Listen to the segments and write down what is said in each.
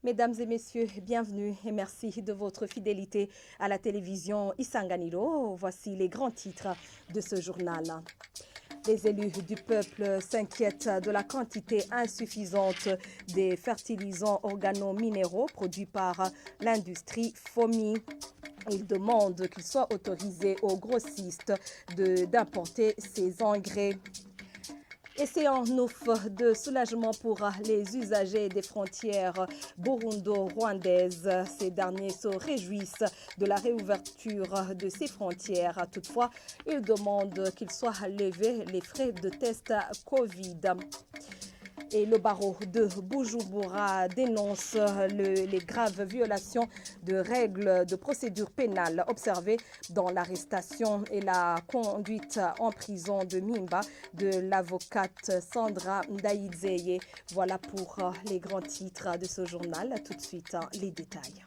Mesdames et messieurs, bienvenue et merci de votre fidélité à la télévision Isanganiro. Voici les grands titres de ce journal. Les élus du peuple s'inquiètent de la quantité insuffisante des fertilisants organo-minéraux produits par l'industrie FOMI. Ils demandent qu'il soit autorisé aux grossistes d'importer ces engrais. Et c'est en offre de soulagement pour les usagers des frontières burundo-rwandaises. Ces derniers se réjouissent de la réouverture de ces frontières. Toutefois, ils demandent qu'il soit levé les frais de test Covid. Et le barreau de Bujumbura dénonce les graves violations de règles de procédure pénale observées dans l'arrestation et la conduite en prison de Mimba de l'avocate Sandra Ndaïdzeye. Voilà pour les grands titres de ce journal. Tout de suite, les détails.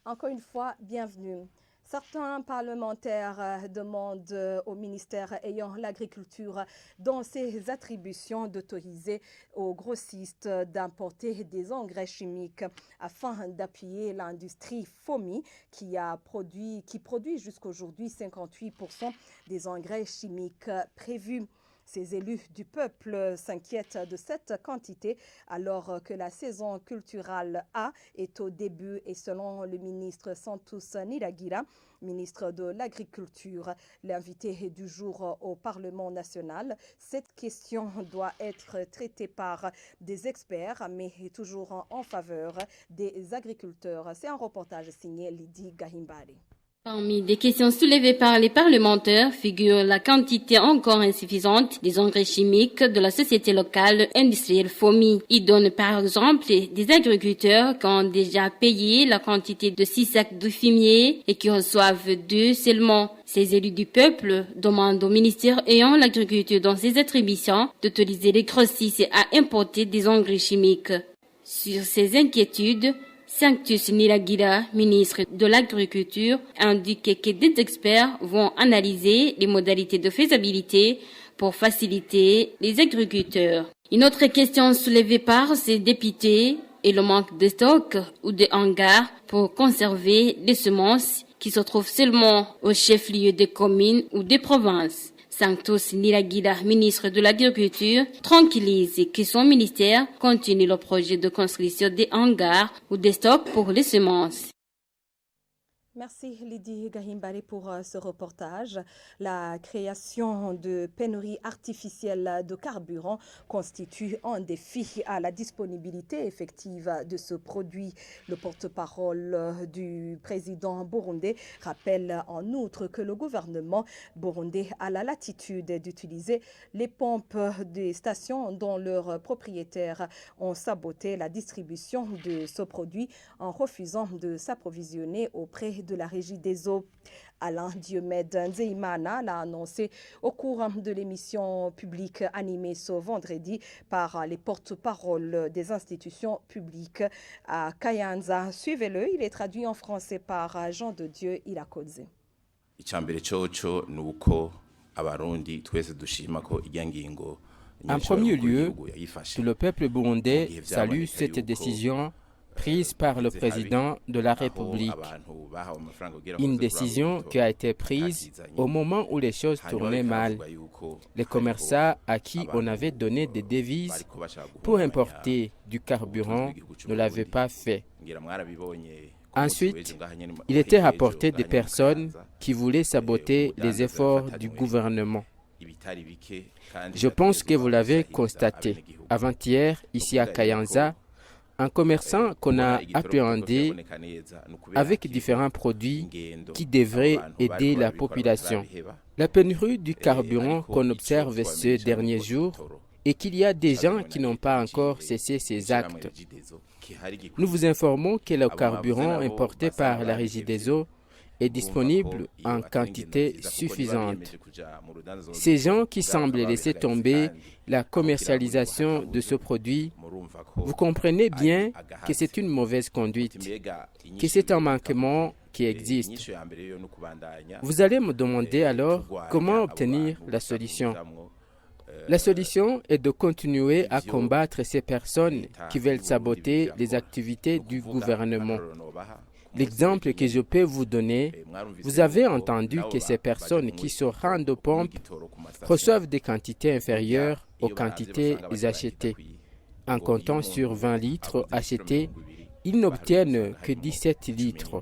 Encore une fois, bienvenue. Certains parlementaires demandent au ministère ayant l'agriculture dans ses attributions d'autoriser aux grossistes d'importer des engrais chimiques afin d'appuyer l'industrie FOMI qui produit jusqu'aujourd'hui 58% des engrais chimiques prévus. Ces élus du peuple s'inquiètent de cette quantité alors que la saison culturelle A est au début et selon le ministre Santos Niragira, ministre de l'Agriculture, l'invité du jour au Parlement national, cette question doit être traitée par des experts mais toujours en faveur des agriculteurs. C'est un reportage signé Lydie Gahimbari. Parmi les questions soulevées par les parlementaires figure la quantité encore insuffisante des engrais chimiques de la société locale industrielle FOMI. Ils donnent par exemple des agriculteurs qui ont déjà payé la quantité de 6 sacs de fumier et qui reçoivent 2 seulement. Ces élus du peuple demandent au ministère ayant l'agriculture dans ses attributions d'autoriser les grossistes à importer des engrais chimiques. Sur ces inquiétudes, Sanctus Niragira, ministre de l'Agriculture, a indiqué que des experts vont analyser les modalités de faisabilité pour faciliter les agriculteurs. Une autre question soulevée par ces députés est le manque de stock ou de hangars pour conserver les semences qui se trouvent seulement au chef-lieu des communes ou des provinces. Sanctus Niragira, ministre de l'Agriculture, tranquillise que son ministère continue le projet de construction des hangars ou des stocks pour les semences. Merci Lydie Gahimbari pour ce reportage. La création de pénuries artificielles de carburant constitue un défi à la disponibilité effective de ce produit. Le porte-parole du président burundais rappelle en outre que le gouvernement burundais a la latitude d'utiliser les pompes des stations dont leurs propriétaires ont saboté la distribution de ce produit en refusant de s'approvisionner auprès de la Régie des eaux. Alain Diomède Nzeimana l'a annoncé au cours de l'émission publique animée ce vendredi par les porte-paroles des institutions publiques à Kayanza. Suivez-le, il est traduit en français par Jean de Dieu Irakoze. En premier lieu, tout le peuple burundais salue cette décision prise par le président de la République. Une décision qui a été prise au moment où les choses tournaient mal. Les commerçants à qui on avait donné des devises pour importer du carburant ne l'avaient pas fait. Ensuite, il était rapporté des personnes qui voulaient saboter les efforts du gouvernement. Je pense que vous l'avez constaté. Avant-hier, ici à Kayanza, un commerçant qu'on a appréhendé avec différents produits qui devraient aider la population. La pénurie du carburant qu'on observe ces derniers jours et qu'il y a des gens qui n'ont pas encore cessé ces actes. Nous vous informons que le carburant importé par la Régie des eaux est disponible en quantité suffisante. Ces gens qui semblent laisser tomber la commercialisation de ce produit, vous comprenez bien que c'est une mauvaise conduite, que c'est un manquement qui qui existent. Vous allez me demander alors comment obtenir la solution. La solution est de continuer à combattre ces personnes qui veulent saboter les activités du gouvernement. L'exemple que je peux vous donner, vous avez entendu que ces personnes qui se rendent aux pompes reçoivent des quantités inférieures aux quantités achetées. En comptant sur 20 litres achetés, ils n'obtiennent que 17 litres.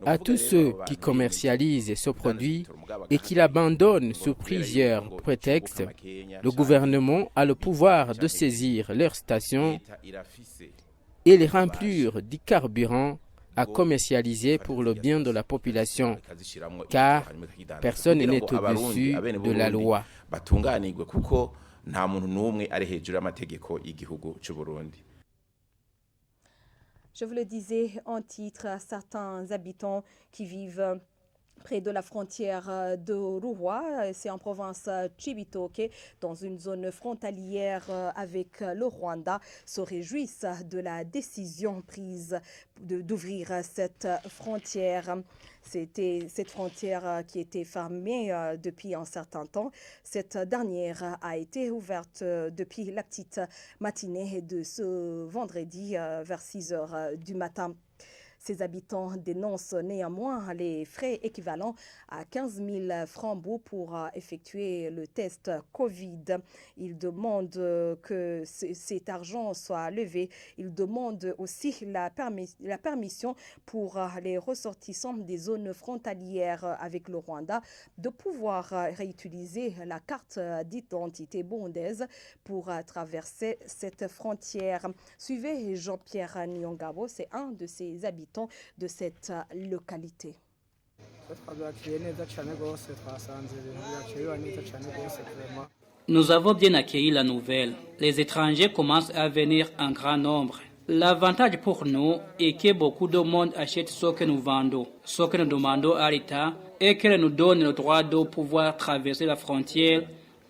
À tous ceux qui commercialisent ce produit et qui l'abandonnent sous plusieurs prétextes, le gouvernement a le pouvoir de saisir leurs stations et les remplir du carburant à commercialiser pour le bien de la population, car personne n'est au-dessus de la loi. Je vous le disais en titre, certains habitants qui vivent près de la frontière de Rouwa, c'est en province Chibitoke, dans une zone frontalière avec le Rwanda, se réjouissent de la décision prise d'ouvrir cette frontière. C'était cette frontière qui était fermée depuis un certain temps. Cette dernière a été ouverte depuis la petite matinée de ce vendredi vers 6 heures du matin. Ces habitants dénoncent néanmoins les frais équivalents à 15 000 francs pour effectuer le test Covid. Ils demandent que cet argent soit levé. Ils demandent aussi la permission pour les ressortissants des zones frontalières avec le Rwanda de pouvoir réutiliser la carte d'identité burundaise pour traverser cette frontière. Suivez Jean-Pierre Nyongabo, c'est un de ces habitants de cette localité. Nous avons bien accueilli la nouvelle. Les étrangers commencent à venir en grand nombre. L'avantage pour nous est que beaucoup de monde achète ce que nous vendons. Ce que nous demandons à l'État est qu'elle nous donne le droit de pouvoir traverser la frontière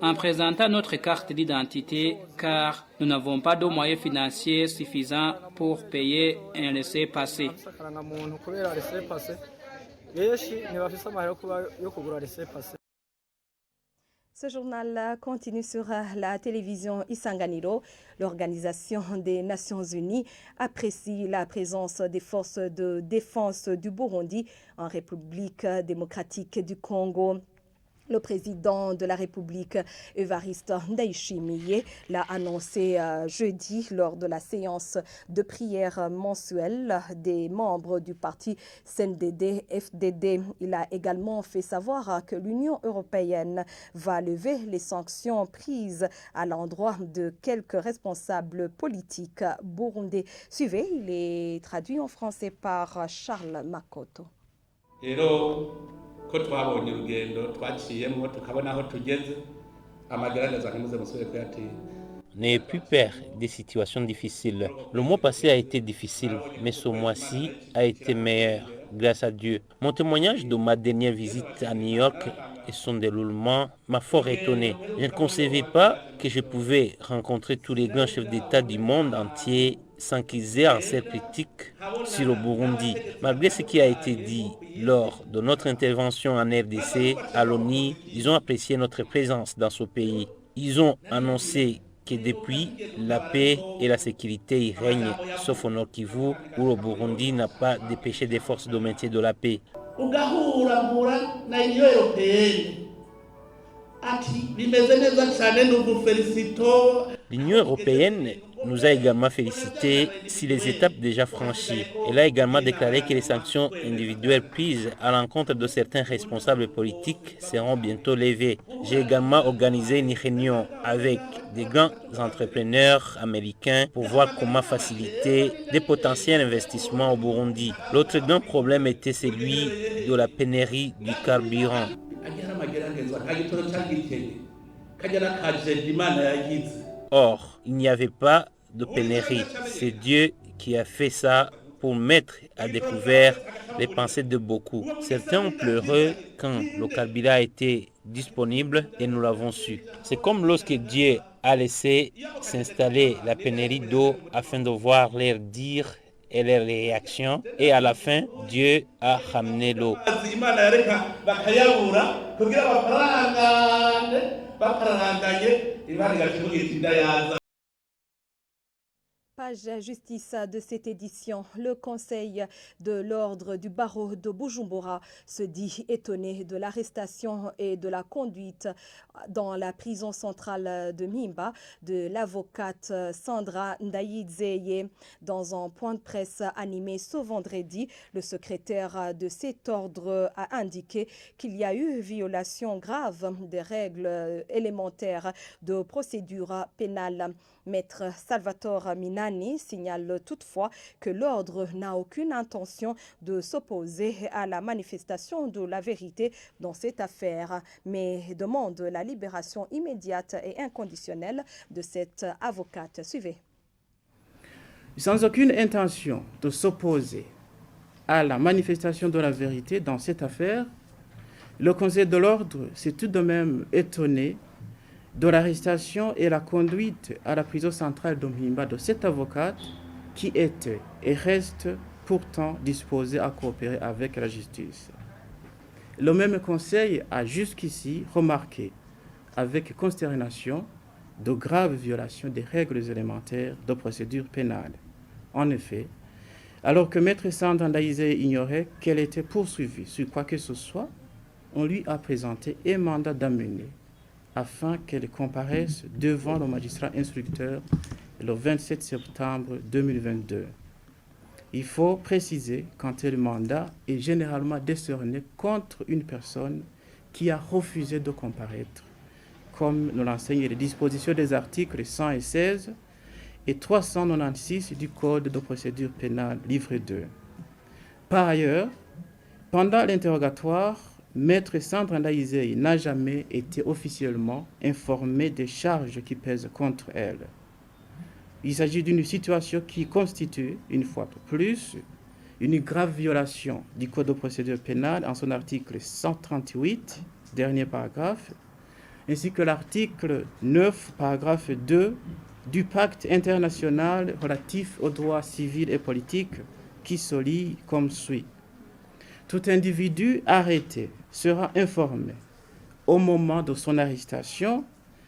en présentant notre carte d'identité, car nous n'avons pas de moyens financiers suffisants pour payer un laissez-passer. Ce journal continue sur la télévision Isanganiro. L'Organisation des Nations Unies apprécie la présence des forces de défense du Burundi en République démocratique du Congo. Le président de la République, Evariste Ndayishimiye, l'a annoncé jeudi lors de la séance de prière mensuelle des membres du parti CNDD-FDD. Il a également fait savoir que l'Union européenne va lever les sanctions prises à l'endroit de quelques responsables politiques burundais. Suivez, il est traduit en français par Charles Makoto. ko twabonye urugendo twaciyemo tukabona aho tugeze amagaragaza ntimuze musubire kuyatira. N'ayez plus peur des situations difficiles. Le mois passé a été difficile, mais ce mois-ci a été meilleur, grâce à Dieu. Mon témoignage de ma dernière visite à New York et son déroulement m'a fort étonné. Je ne concevais pas que je pouvais rencontrer tous les grands chefs d'État du monde entier sans qu'ils aient un cercle critique sur le Burundi. Malgré ce qui a été dit lors de notre intervention en RDC à l'ONU, ils ont apprécié notre présence dans ce pays. Ils ont annoncé que depuis, la paix et la sécurité y règnent, sauf au Nord Kivu, où le Burundi n'a pas dépêché des forces de maintien de la paix. L'Union européenne nous a également félicité si les étapes déjà franchies. Elle a également déclaré que les sanctions individuelles prises à l'encontre de certains responsables politiques seront bientôt levées. J'ai également organisé une réunion avec des grands entrepreneurs américains pour voir comment faciliter des potentiels investissements au Burundi. L'autre grand problème était celui de la pénurie du carburant. Or, il n'y avait pas de pénurie. C'est Dieu qui a fait ça pour mettre à découvert les pensées de beaucoup. Certains ont pleuré quand le carburant a été disponible et nous l'avons su. C'est comme lorsque Dieu a laissé s'installer la pénurie d'eau afin de voir l'air dire et les réactions. Et à la fin, Dieu a ramené l'eau. Page justice de cette édition, le Conseil de l'ordre du barreau de Bujumbura se dit étonné de l'arrestation et de la conduite dans la prison centrale de Mimba de l'avocate Sandra Ndayizeye. Dans un point de presse animé ce vendredi, le secrétaire de cet ordre a indiqué qu'il y a eu violation grave des règles élémentaires de procédure pénale. Maître Salvatore Minani signale toutefois que l'ordre n'a aucune intention de s'opposer à la manifestation de la vérité dans cette affaire, mais demande la libération immédiate et inconditionnelle de cette avocate. Suivez. Sans aucune intention de s'opposer à la manifestation de la vérité dans cette affaire, le Conseil de l'ordre s'est tout de même étonné de l'arrestation et la conduite à la prison centrale de Mimba de cette avocate qui était et reste pourtant disposée à coopérer avec la justice. Le même Conseil a jusqu'ici remarqué avec consternation de graves violations des règles élémentaires de procédure pénale. En effet, alors que Maître Sandra Ndayizeye ignorait qu'elle était poursuivie sur quoi que ce soit, on lui a présenté un mandat d'amener afin qu'elle comparaisse devant le magistrat instructeur le 27 septembre 2022. Il faut préciser qu'un tel mandat est généralement décerné contre une personne qui a refusé de comparaître, comme nous l'enseignent les dispositions des articles 116 et 396 du Code de procédure pénale, livre 2. Par ailleurs, pendant l'interrogatoire, Maître Sandra Ndayizeye n'a jamais été officiellement informé des charges qui pèsent contre elle. Il s'agit d'une situation qui constitue, une fois de plus, une grave violation du Code de procédure pénale en son article 138, dernier paragraphe, ainsi que l'article 9, paragraphe 2 du Pacte international relatif aux droits civils et politiques qui se lit comme suit. Tout individu arrêté sera informé au moment de son arrestation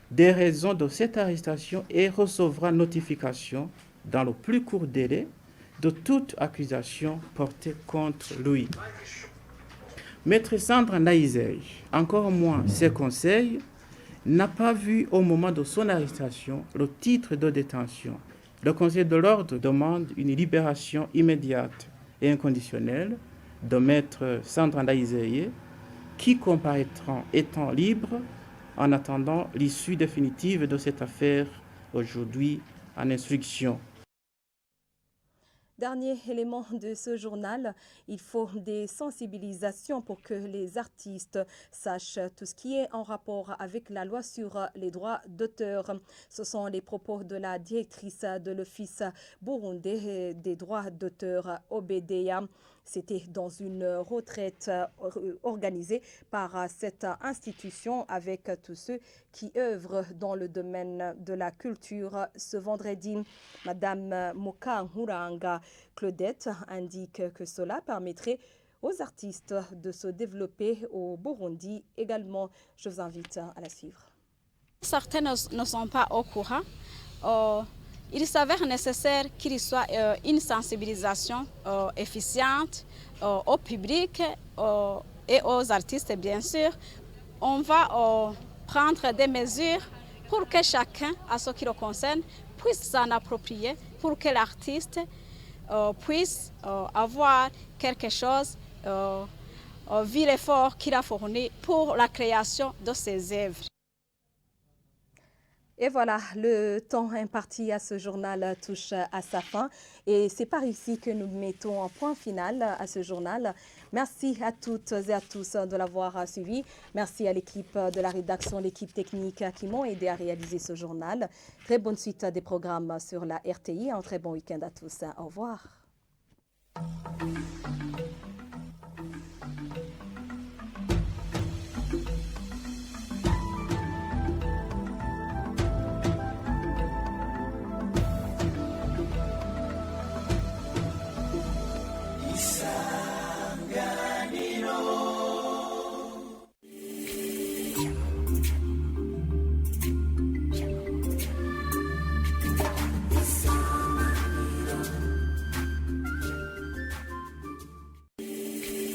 des raisons de cette arrestation et recevra notification dans le plus court délai de toute accusation portée contre lui. Maître Sandra Ndayizeye, encore moins ses conseils, n'a pas vu au moment de son arrestation le titre de détention. Le Conseil de l'ordre demande une libération immédiate et inconditionnelle de Maître Sandra Ndayizeye, qui comparaîtront étant libres en attendant l'issue définitive de cette affaire aujourd'hui en instruction. Dernier élément de ce journal, il faut des sensibilisations pour que les artistes sachent tout ce qui est en rapport avec la loi sur les droits d'auteur. Ce sont les propos de la directrice de l'Office burundais des droits d'auteur, OBDA. C'était dans une retraite organisée par cette institution avec tous ceux qui œuvrent dans le domaine de la culture. Ce vendredi, Madame Mukankuranga Claudette indique que cela permettrait aux artistes de se développer au Burundi également. Je vous invite à la suivre. Certains ne sont pas au courant. Il s'avère nécessaire qu'il y soit une sensibilisation efficiente au public et aux artistes, bien sûr. On va prendre des mesures pour que chacun, à ce qui le concerne, puisse s'en approprier, pour que l'artiste puisse avoir quelque chose, vu l'effort qu'il a fourni pour la création de ses œuvres. Et voilà, le temps imparti à ce journal touche à sa fin. Et c'est par ici que nous mettons un point final à ce journal. Merci à toutes et à tous de l'avoir suivi. Merci à l'équipe de la rédaction, l'équipe technique qui m'ont aidé à réaliser ce journal. Très bonne suite des programmes sur la RTI. Un très bon week-end à tous. Au revoir.